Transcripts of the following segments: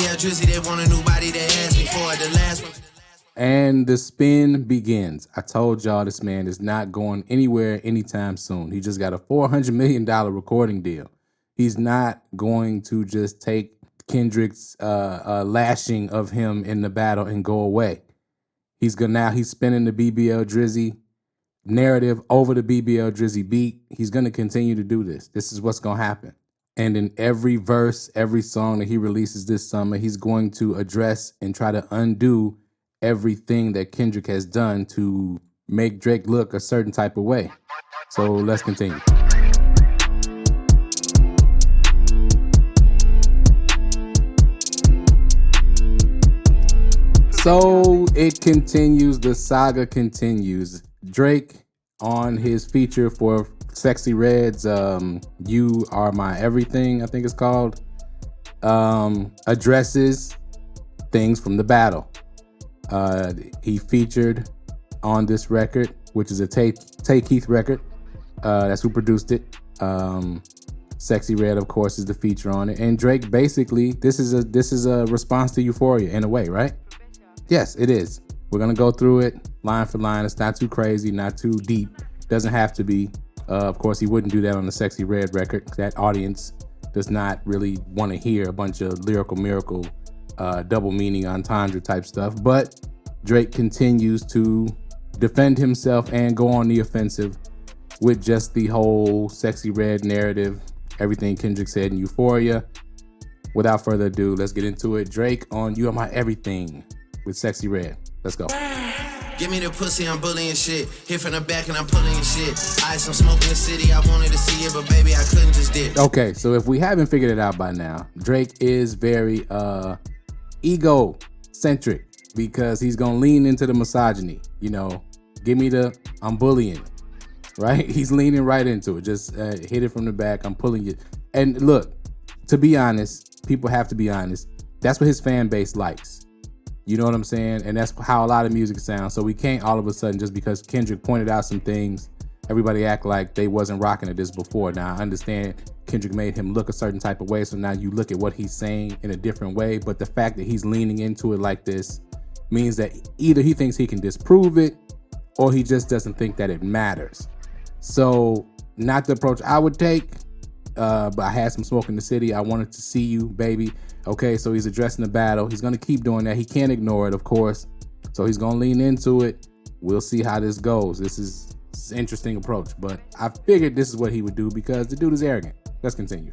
BBL Drizzy, they want a new body, they asked me for it. The last one. And the spin begins. I told y'all this man is not going anywhere anytime soon. He just got a $400 million recording deal. He's not going to just take Kendrick's lashing of him in the battle and go away. He's spinning the BBL Drizzy narrative over the BBL Drizzy beat. He's going to continue to do this. This is what's going to happen. And in every verse, every song that he releases this summer, he's going to address and try to undo everything that Kendrick has done to make Drake look a certain type of way. So let's continue. So it continues, the saga continues. Drake on his feature for Sexy Red's You Are My Everything, I think it's called, addresses things from the battle. He featured on this record, which is a Tay Keith record. That's who produced it. Sexy Red, of course, is the feature on it. And Drake basically, this is a response to Euphoria in a way, right? Yes, it is. We're gonna go through it line for line. It's not too crazy, not too deep. Doesn't have to be. Of course, he wouldn't do that on the Sexy Red record. That audience does not really want to hear a bunch of lyrical miracle, double meaning entendre type stuff. But Drake continues to defend himself and go on the offensive with just the whole Sexy Red narrative, everything Kendrick said in Euphoria. Without further ado, let's get into it. Drake on You Are My Everything with Sexy Red. Let's go. Give me the pussy, I'm bullying shit. Hit from the back and I'm pulling shit. I'm smoking the city, I wanted to see it, but baby, I couldn't just dip. Okay, so if we haven't figured it out by now, Drake is very ego-centric because he's gonna lean into the misogyny. You know, give me the, I'm bullying, right? He's leaning right into it. Just hit it from the back, I'm pulling it. And look, to be honest, people have to be honest, that's what his fan base likes. You know what I'm saying? And that's how a lot of music sounds. So we can't all of a sudden, just because Kendrick pointed out some things, everybody act like they wasn't rocking to this before. Now, I understand Kendrick made him look a certain type of way, so now you look at what he's saying in a different way. But the fact that he's leaning into it like this means that either he thinks he can disprove it or he just doesn't think that it matters. So not the approach I would take, but I had some smoke in the city. I wanted to see you, baby. Okay, so he's addressing the battle. He's going to keep doing that. He can't ignore it, of course. So he's going to lean into it. We'll see how this goes. This is an interesting approach, but I figured this is what he would do because the dude is arrogant. Let's continue.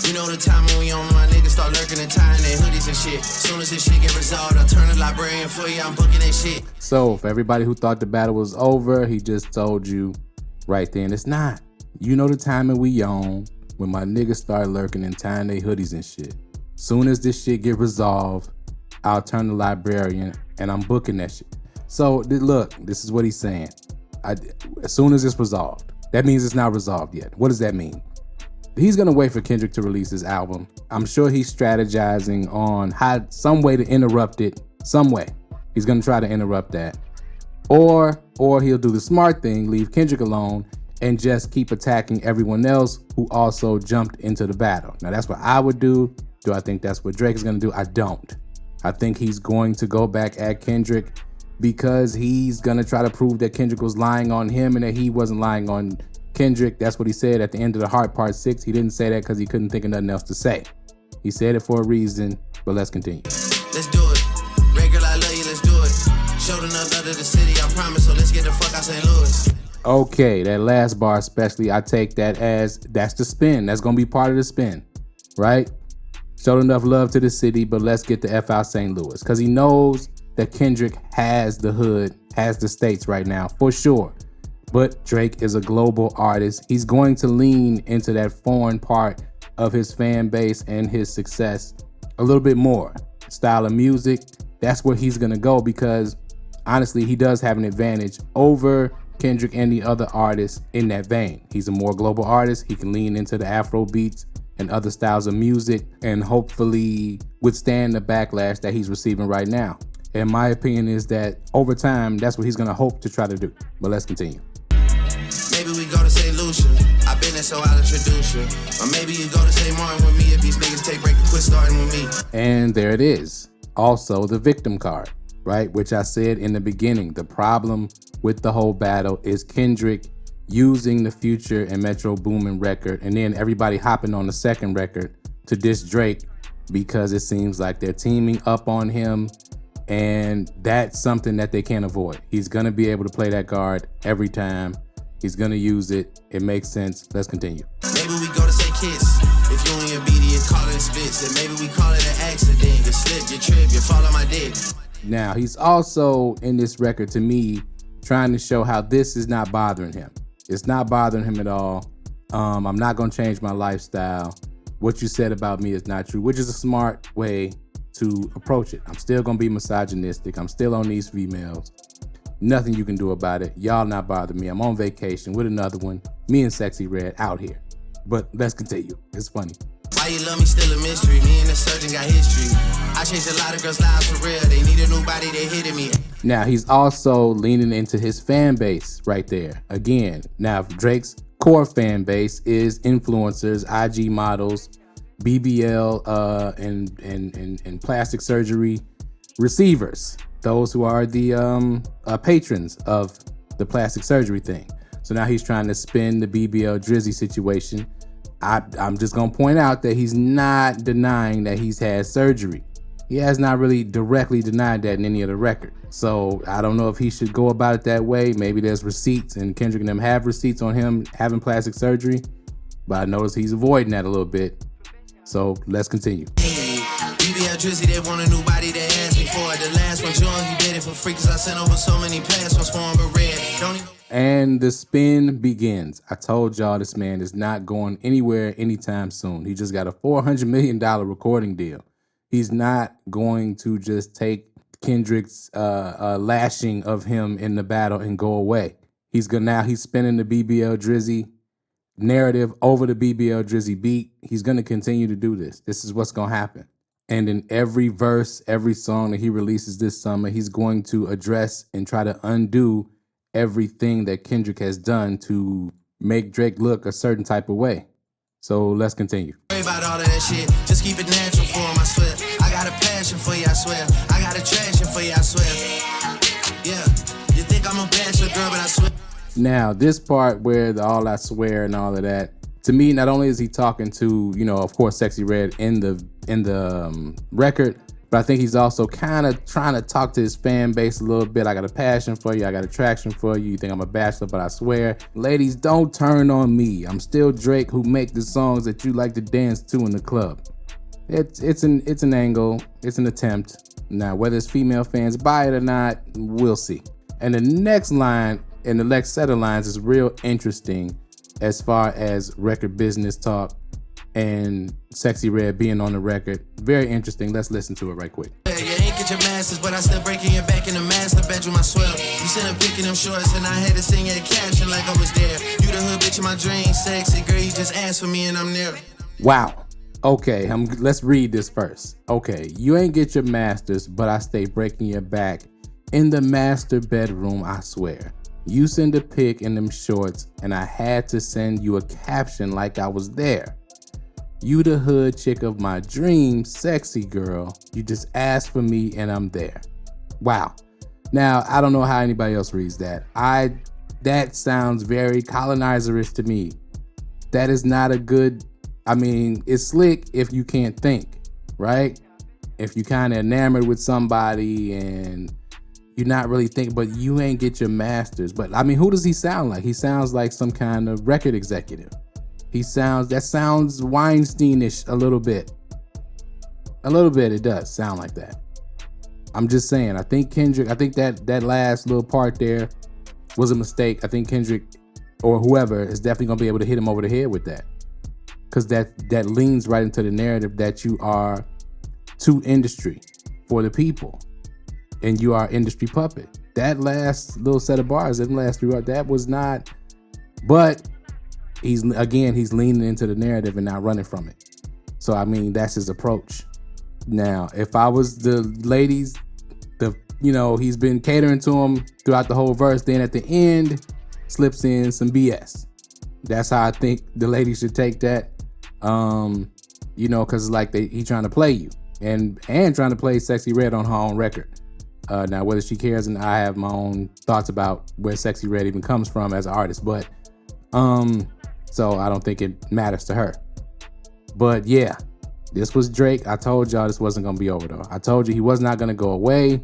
You know the time when we on my niggas start lurking and tying their hoodies and shit. Soon as this shit get resolved, I'll turn the librarian for you. I'm booking that shit. So for everybody who thought the battle was over, he just told you right then it's not. You know the timing we on when my niggas start lurking and tying their hoodies and shit. Soon as this shit get resolved, I'll turn the librarian and I'm booking that shit. So look, this is what he's saying. As soon as it's resolved, that means it's not resolved yet. What does that mean? He's gonna wait for Kendrick to release his album. I'm sure he's strategizing on some way to interrupt it, some way. He's gonna try to interrupt that. Or he'll do the smart thing, leave Kendrick alone and just keep attacking everyone else who also jumped into the battle. Now that's what I would do. Do I think that's what Drake is gonna do? I don't. I think he's going to go back at Kendrick because he's gonna try to prove that Kendrick was lying on him and that he wasn't lying on Kendrick. That's what he said at the end of the Heart Part 6. He didn't say that because he couldn't think of nothing else to say. He said it for a reason, but let's continue. Let's do it. Regular, I love you, let's do it. Showed another to the city, I promise, so let's get the fuck out St. Louis. Okay, that last bar especially, I take that as that's the spin. That's gonna be part of the spin, right? Showed enough love to the city, but let's get the F out St. Louis. Because he knows that Kendrick has the hood, has the states right now, for sure. But Drake is a global artist. He's going to lean into that foreign part of his fan base and his success a little bit more. Style of music, that's where he's gonna go because honestly, he does have an advantage over Kendrick and the other artists in that vein. He's a more global artist. He can lean into the Afro beats and other styles of music and hopefully withstand the backlash that he's receiving right now. And my opinion is that over time, that's what he's gonna hope to try to do. But let's continue. Maybe we go to St. Lucia. I've been in so I'll introduce you. Or maybe you go to St. Martin with me if these niggas take break and quit starting with me. And there it is. Also the victim card, right? Which I said in the beginning, the problem with the whole battle is Kendrick using the Future and Metro Boomin record, and then everybody hopping on the second record to diss Drake because it seems like they're teaming up on him, and that's something that they can't avoid. He's gonna be able to play that card every time. He's gonna use it. It makes sense. Let's continue. Maybe we go to say kiss. If you and your BD, you call it spits. And maybe we call it an accident. You slip, you trip, you fall on my dick. Now, he's also in this record, to me, trying to show how this is not bothering him. It's not bothering him at all. I'm not gonna change my lifestyle. What you said about me is not true, which is a smart way to approach it. I'm still gonna be misogynistic. I'm still on these females. Nothing you can do about it. Y'all not bothering me. I'm on vacation with another one. Me and Sexy Red out here. But let's continue. It's funny. Why you love me still a mystery? Me and the surgeon got history. I changed a lot of girls' lives for real. They need a new body, they hitting me. Now, he's also leaning into his fan base right there. Again, now Drake's core fan base is influencers, IG models, BBL and plastic surgery receivers. Those who are the patrons of the plastic surgery thing. So now he's trying to spin the BBL Drizzy situation. I'm just gonna point out that he's not denying that he's had surgery. He has not really directly denied that in any of the record. So I don't know if he should go about it that way. Maybe there's receipts, and Kendrick and them have receipts on him having plastic surgery, but I notice he's avoiding that a little bit. So let's continue. BBL Drizzy, they want a new body, they asked me for it. The last one, John, he did it for free, cause I sent over so many platforms for him, but red. Don't even... And the spin begins. I told y'all this man is not going anywhere anytime soon. He just got a $400 million recording deal. He's not going to just take Kendrick's lashing of him in the battle and go away. He's spinning the BBL Drizzy narrative over the BBL Drizzy beat. He's gonna continue to do this. This is what's gonna happen. And in every verse, every song that he releases this summer, he's going to address and try to undo everything that Kendrick has done to make Drake look a certain type of way. So let's continue. Worry about all of that shit. Just keep it natural for him, I swear. I got a passion for you, I swear. I got a traction for you, I swear. Yeah, you think I'm a bachelor girl, but I swear. Now, this part where the all I swear and all of that, to me, not only is he talking to, of course, Sexy Red in the record, but I think he's also kind of trying to talk to his fan base a little bit. I got a passion for you. I got attraction for you. You think I'm a bachelor, but I swear. Ladies, don't turn on me. I'm still Drake who make the songs that you like to dance to in the club. It's an angle. It's an attempt. Now, whether it's female fans buy it or not, we'll see. And the next line and the next set of lines is real interesting as far as record business talk and Sexy Red being on the record. Very interesting. Let's listen to it right quick. Yeah, you ain't get your masters, but I still breaking your back in the master bedroom, I swear. You sent a pic in them shorts and I had to sing your caption like I was there. You the hood bitch in my dreams, sexy girl, you just asked for me and I'm there. Wow. Okay, let's read this first. Okay, you ain't get your masters, but I stay breaking your back in the master bedroom, I swear. You send a pic in them shorts and I had to send you a caption like I was there. You the hood chick of my dreams, sexy girl. You just asked for me and I'm there. Wow. Now, I don't know how anybody else reads that. That sounds very colonizerish to me. That is not a good, it's slick if you can't think, right? If you kind of enamored with somebody and you're not really thinking, but you ain't get your masters. But who does he sound like? He sounds like some kind of record executive. That sounds Weinsteinish a little bit. A little bit, it does sound like that. I'm just saying, I think that last little part there was a mistake. I think Kendrick or whoever is definitely gonna be able to hit him over the head with that. Cause that leans right into the narrative that you are to industry for the people. And you are industry puppet. That last little set of bars, that was not, but he's leaning into the narrative and not running from it. So that's his approach. Now, if I was the ladies, he's been catering to them throughout the whole verse, then at the end slips in some BS. That's how I think the lady should take that. You know, cause like he trying to play you and trying to play Sexy Red on her own record. Now whether she cares, and I have my own thoughts about where Sexy Red even comes from as an artist, but so I don't think it matters to her. But yeah, this was Drake. I told y'all this wasn't gonna be over though. I told you he was not gonna go away.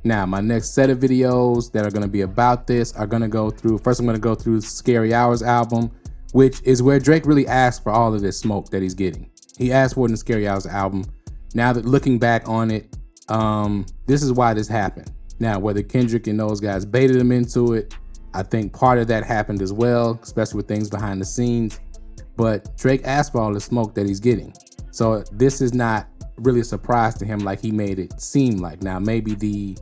Now, my next set of videos that are gonna be about this are gonna go through, first I'm gonna go through Scary Hours album, which is where Drake really asked for all of this smoke that he's getting. He asked for it in the Scary Hours album. Now that looking back on it, this is why this happened. Now, whether Kendrick and those guys baited him into it, I think part of that happened as well, especially with things behind the scenes. But Drake asked for all the smoke that he's getting. So this is not really a surprise to him like he made it seem like. Now, maybe the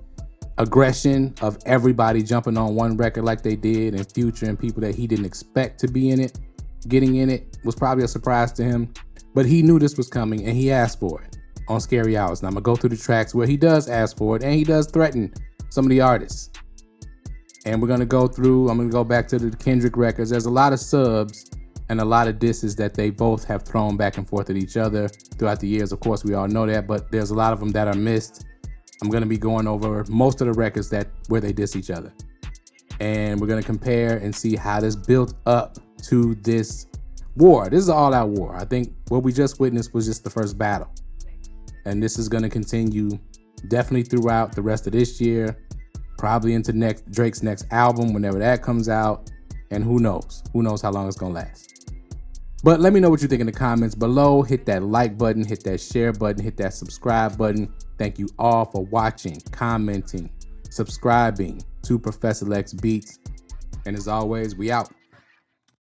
aggression of everybody jumping on one record like they did, and Future and people that he didn't expect to be in it, getting in it, was probably a surprise to him. But he knew this was coming and he asked for it on Scary Hours. Now I'm gonna go through the tracks where he does ask for it and he does threaten some of the artists. And we're gonna go through, I'm gonna go back to the Kendrick records. There's a lot of subs and a lot of disses that they both have thrown back and forth at each other throughout the years. Of course, we all know that, but there's a lot of them that are missed. I'm gonna be going over most of the records where they diss each other. And we're gonna compare and see how this built up to this war. This is an all-out war. I think what we just witnessed was just the first battle. And this is gonna continue definitely throughout the rest of this year, probably into Drake's next album, whenever that comes out. And who knows how long it's gonna last. But let me know what you think in the comments below. Hit that like button, hit that share button, hit that subscribe button. Thank you all for watching, commenting, subscribing to Professor Lex Beats. And as always, we out.